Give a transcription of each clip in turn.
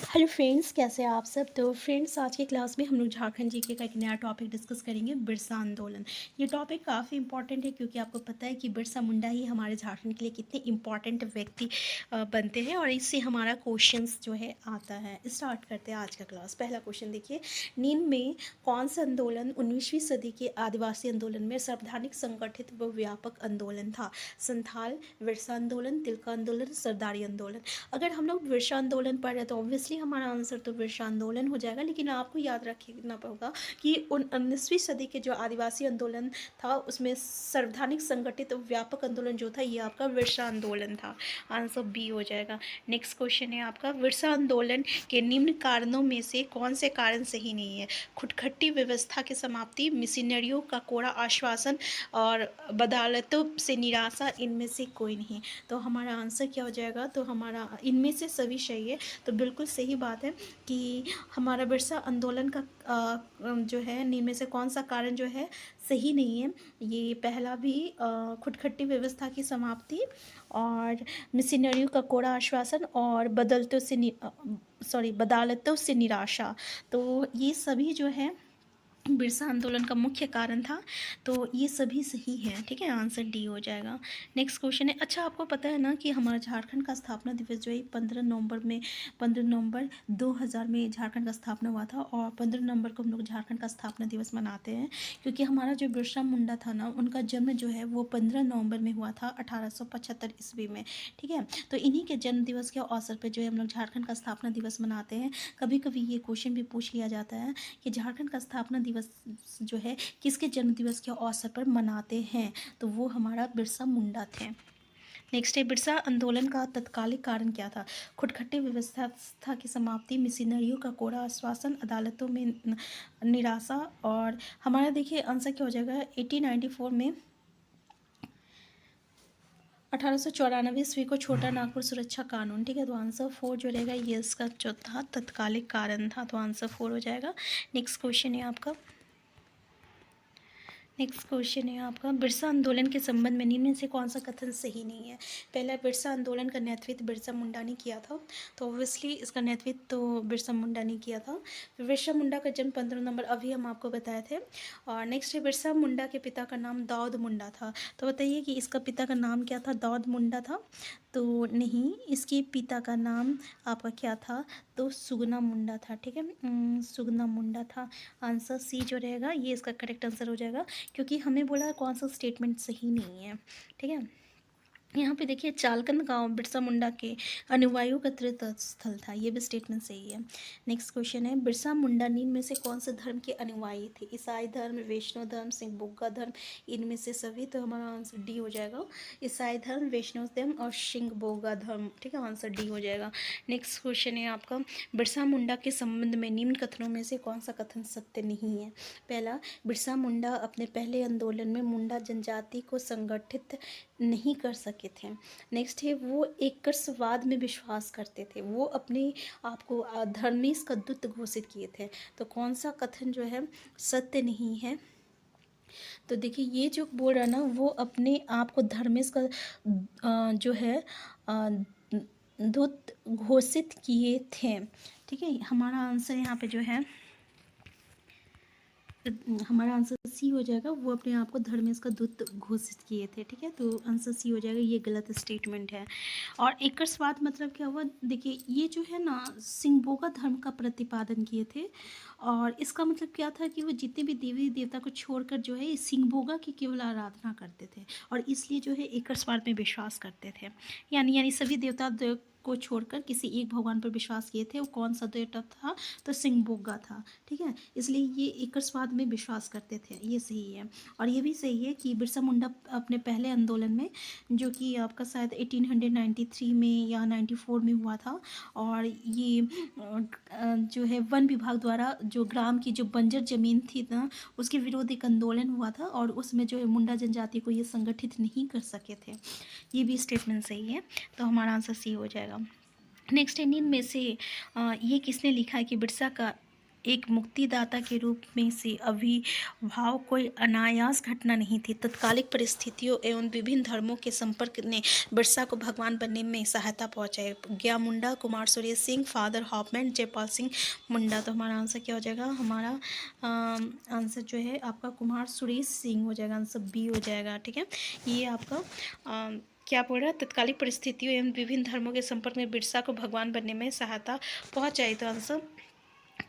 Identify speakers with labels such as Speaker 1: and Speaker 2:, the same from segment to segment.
Speaker 1: Hello friends, कैसे हैं आप सब। तो फ्रेंड्स, आज की क्लास में हम लोग झारखंड जीके का एक नया टॉपिक डिस्कस करेंगे, बिरसा आंदोलन। ये टॉपिक काफ़ी इंपॉर्टेंट है क्योंकि आपको पता है कि बिरसा मुंडा ही हमारे झारखंड के लिए कितने इंपॉर्टेंट व्यक्ति बनते हैं और इससे हमारा क्वेश्चंस जो है आता है। स्टार्ट करते हैं आज का क्लास। पहला क्वेश्चन देखिए, निम्न में कौन सा आंदोलन 19वीं सदी के आदिवासी आंदोलन में सर्वाधिक संगठित व व्यापक आंदोलन था? संथाल, बिरसा आंदोलन, तिलका आंदोलन, सरदारी आंदोलन। अगर हम लोग बिरसा आंदोलन पढ़ रहे हैं तो ऑब्वियसली हमारा आंसर तो बिरसा आंदोलन हो जाएगा, लेकिन आपको याद रखना होगा कि 19वीं सदी के जो आदिवासी आंदोलन था उसमें सर्वाधिक संगठित व्यापक आंदोलन जो था ये आपका बिरसा आंदोलन था। आंसर बी हो जाएगा। नेक्स्ट क्वेश्चन है आपका, बिरसा आंदोलन के निम्न कारणों में से कौन से कारण सही नहीं है? खुटखटी व्यवस्था की समाप्ति, मिशनरियों का कोरा आश्वासन और बदालतों से निराशा, इनमें से कोई नहीं। तो हमारा आंसर क्या हो जाएगा? तो हमारा इनमें से सभी सही है। तो बिल्कुल सही बात है कि हमारा बिरसा आंदोलन का जो है इनमें से कौन सा कारण जो है सही नहीं है। ये पहला भी खुटखटी व्यवस्था की समाप्ति और मिशनरियों का कोरा आश्वासन और बदालतों से निराशा, तो ये सभी जो है बिरसा आंदोलन का मुख्य कारण था। तो ये सभी सही है, ठीक है। आंसर डी हो जाएगा। नेक्स्ट क्वेश्चन है, अच्छा आपको पता है ना कि हमारा झारखंड का स्थापना दिवस जो है 15 नवंबर 2000 में झारखंड का स्थापना हुआ था और 15 नवंबर को हम लोग झारखंड का स्थापना दिवस मनाते हैं क्योंकि हमारा जो बिरसा मुंडा था ना उनका जन्म जो है वो 15 नवंबर में हुआ था 1875 ईस्वी में, ठीक है। तो इन्हीं के जन्म दिवस के अवसर पर जो है हम लोग झारखंड का स्थापना दिवस मनाते हैं। कभी कभी ये क्वेश्चन भी पूछ लिया जाता है कि झारखंड का स्थापना दिवस जो है किसके जन्म दिवस के अवसर पर मनाते हैं? तो वो हमारा बिरसा मुंडा थे। नेक्स्ट है, बिरसा आंदोलन का तत्कालिक कारण क्या था? खुटखटी व्यवस्था की समाप्ति, मिशनरियों का कोरा आश्वासन, अदालतों में निराशा। और हमारा देखिए आंसर क्या हो जाएगा, 1894 में 1894 ईस्वी को छोटा नागपुर सुरक्षा कानून, ठीक है। तो आंसर 4 जो रहेगा ये इसका चौथा तत्कालिक कारण था, तो आंसर 4 हो जाएगा। नेक्स्ट क्वेश्चन है आपका, बिरसा आंदोलन के संबंध में निम्न में से कौन सा कथन सही नहीं है? पहला, बिरसा आंदोलन का नेतृत्व बिरसा मुंडा ने किया था, तो ऑब्वियसली इसका नेतृत्व तो बिरसा मुंडा ने किया था। बिरसा मुंडा का जन्म 15 नवंबर अभी हम आपको बताए थे। और नेक्स्ट है, बिरसा मुंडा के पिता का नाम दाऊद मुंडा था। तो बताइए कि इसका पिता का नाम क्या था? दाऊद मुंडा था? तो नहीं, इसके पिता का नाम आपका क्या था? तो सुगना मुंडा था, ठीक है। सुगना मुंडा था। आंसर सी जो रहेगा ये इसका करेक्ट आंसर हो जाएगा क्योंकि हमें बोला है कौन सा स्टेटमेंट सही नहीं है, ठीक है। यहाँ पे देखिए, चालकंद गांव बिरसा मुंडा के अनुयायियों का तीर्थ स्थल था, ये भी स्टेटमेंट सही है। नेक्स्ट क्वेश्चन है, बिरसा मुंडा निम्न में से कौन से धर्म के अनुयायी थे? ईसाई धर्म, वैष्णव धर्म, सिंह बोगा धर्म, इनमें से सभी। तो हमारा आंसर डी हो जाएगा, ईसाई धर्म, वैष्णव धर्म और सिंह बोगा धर्म, ठीक है। आंसर डी हो जाएगा। नेक्स्ट क्वेश्चन है आपका, बिरसा मुंडा के संबंध में निम्न कथनों में से कौन सा कथन सत्य नहीं है? पहला, बिरसा मुंडा अपने पहले आंदोलन में मुंडा जनजाति को संगठित नहीं कर सके थे। नेक्स्ट है, वो एकर्सवाद में विश्वास करते थे, वो अपने आप को धर्मेश का दूत घोषित किए थे। तो कौन सा कथन जो है सत्य नहीं है? तो देखिए, ये जो बोल रहा है ना वो अपने आप को धर्मेश का जो है दूत घोषित किए थे, ठीक है। हमारा आंसर यहाँ पे जो है हमारा आंसर सी हो जाएगा, वो अपने आप को धर्मेश का दूत घोषित किए थे, ठीक है। तो आंसर सी हो जाएगा, ये गलत स्टेटमेंट है। और एकर्सवाद मतलब क्या हुआ? देखिए, ये जो है ना सिंगबोगा धर्म का प्रतिपादन किए थे और इसका मतलब क्या था कि वो जितने भी देवी देवता को छोड़कर जो है सिंगबोगा की केवल आराधना करते थे और इसलिए जो है एकर्सवाद में विश्वास करते थे। यानी सभी देवता को छोड़कर किसी एक भगवान पर विश्वास किए थे। वो कौन सा देवता था? तो सिंगबोगा था, ठीक है। इसलिए ये एकरसवाद में विश्वास करते थे, ये सही है। और ये भी सही है कि बिरसा मुंडा अपने पहले आंदोलन में जो कि आपका शायद 1893 में या 94 में हुआ था और ये जो है वन विभाग द्वारा जो ग्राम की जो बंजर जमीन थी ना उसके विरोध एक आंदोलन हुआ था और उसमें जो है मुंडा जनजाति को ये संगठित नहीं कर सके थे। ये भी स्टेटमेंट सही है, तो हमारा आंसर सी हो जाएगा। नेक्स्ट है, निम्न में से ये किसने लिखा है कि बिरसा का एक मुक्तिदाता के रूप में से आविर्भाव कोई अनायास घटना नहीं थी। तत्कालिक परिस्थितियों एवं विभिन्न धर्मों के संपर्क ने बिरसा को भगवान बनने में सहायता पहुंचाई। गया मुंडा, कुमार सुरेश सिंह, फादर हॉफमैन, जयपाल सिंह मुंडा। तो हमारा आंसर क्या हो जाएगा? हमारा आंसर जो है आपका कुमार सुरेश सिंह हो जाएगा, आंसर बी हो जाएगा। ठीक है, ये आपका क्या बोल रहा है? तत्कालिक परिस्थितियों एवं विभिन्न धर्मों के संपर्क में बिरसा को भगवान बनने में सहायता पहुंचाई। तो आंसर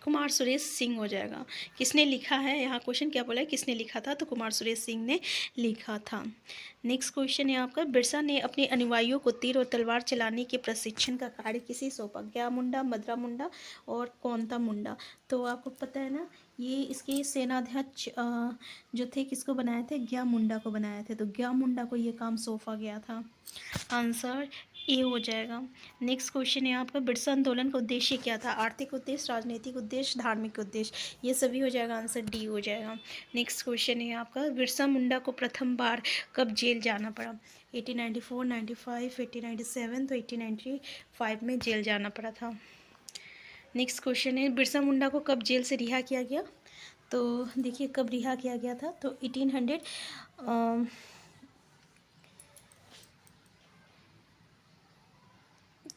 Speaker 1: कुमार सुरेश सिंह हो जाएगा। किसने लिखा है? यहाँ क्वेश्चन क्या बोला है, किसने लिखा था? तो कुमार सुरेश सिंह ने लिखा था। नेक्स्ट क्वेश्चन है आपका, बिरसा ने अपने अनुयायियों को तीर और तलवार चलाने के प्रशिक्षण का कार्य किसे सौंपा? गया मुंडा, मदरा मुंडा और कौनता मुंडा। तो आपको पता है ना, ये इसके सेनाध्यक्ष जो थे किसको बनाए थे? गया मुंडा को बनाए थे। तो गया मुंडा को ये काम सौंपा गया था। आंसर ए हो जाएगा। नेक्स्ट क्वेश्चन है आपका, बिरसा आंदोलन का उद्देश्य क्या था? आर्थिक उद्देश्य, राजनीतिक उद्देश्य, धार्मिक उद्देश्य। ये सभी हो जाएगा, आंसर डी हो जाएगा। नेक्स्ट क्वेश्चन है आपका, बिरसा मुंडा को प्रथम बार कब जेल जाना पड़ा? 1894, 95, 1897। तो 1895 में जेल जाना पड़ा था। नेक्स्ट क्वेश्चन है, बिरसा मुंडा को कब जेल से रिहा किया गया? तो देखिए कब रिहा किया गया था, तो 1800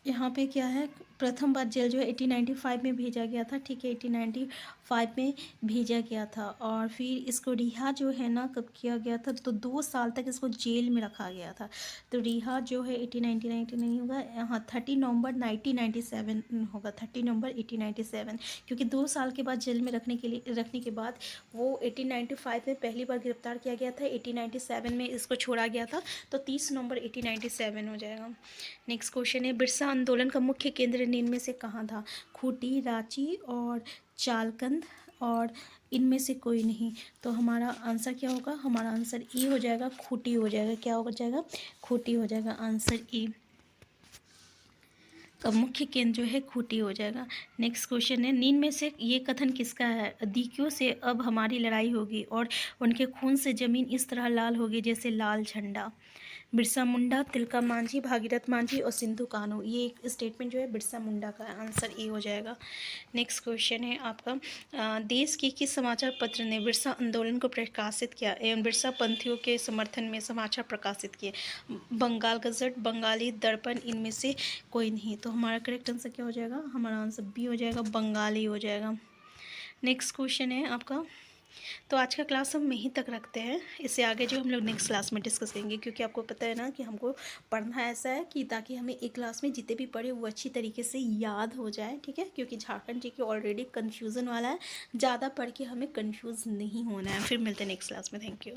Speaker 1: यहाँ पे क्या है, प्रथम बार जेल जो है 1895 में भेजा गया था। ठीक है, 1895 में भेजा गया था और फिर इसको रिहा जो है ना कब किया गया था? तो 2 साल तक इसको जेल में रखा गया था। तो रिहा जो है 1899 नहीं होगा, यहाँ 30 नवंबर 1997 होगा, 30 नवंबर 1897। क्योंकि 2 साल के बाद जेल में रखने के बाद वो 1895 में पहली बार गिरफ्तार किया गया था, 1897 में इसको छोड़ा गया था। तो 30 नवंबर 1897 हो जाएगा। नेक्स्ट क्वेश्चन है, बिरसा आंदोलन का मुख्य केंद्र इनमें से कहाँ था? खूंटी, रांची और चालकंद और इनमें से कोई नहीं। तो हमारा आंसर क्या होगा? हमारा आंसर ई हो जाएगा, खूंटी हो जाएगा। क्या हो जाएगा? खूंटी हो जाएगा, आंसर ई का मुख्य केंद्र जो है खूंटी हो जाएगा। नेक्स्ट क्वेश्चन है, नींद में से ये कथन किसका है? अधिकियों से अब हमारी लड़ाई होगी और उनके खून से जमीन इस तरह लाल होगी जैसे लाल झंडा। बिरसा मुंडा, तिलका मांझी, भागीरथ मांझी और सिंधु कान्हू। ये एक स्टेटमेंट जो है बिरसा मुंडा का है, आंसर ए हो जाएगा। नेक्स्ट क्वेश्चन है आपका, देश के किस समाचार पत्र ने बिरसा आंदोलन को प्रकाशित किया एवं बिरसा पंथियों के समर्थन में समाचार प्रकाशित किए? बंगाल गजट, बंगाली दर्पण, इनमें से कोई नहीं। तो हमारा करेक्ट आंसर क्या हो जाएगा? हमारा आंसर बी हो जाएगा, बंगाली हो जाएगा। नेक्स्ट क्वेश्चन है आपका, तो आज का क्लास हम यहीं तक रखते हैं। इससे आगे जो हम लोग नेक्स्ट क्लास में डिस्कस करेंगे, क्योंकि आपको पता है ना कि हमको पढ़ना ऐसा है कि ताकि हमें एक क्लास में जितने भी पढ़े वो अच्छी तरीके से याद हो जाए। ठीक है, क्योंकि झारखंड जी की ऑलरेडी कन्फ्यूज़न वाला है, ज़्यादा पढ़ के हमें कन्फ्यूज़ नहीं होना है। फिर मिलते हैं नेक्स्ट क्लास में। Thank you.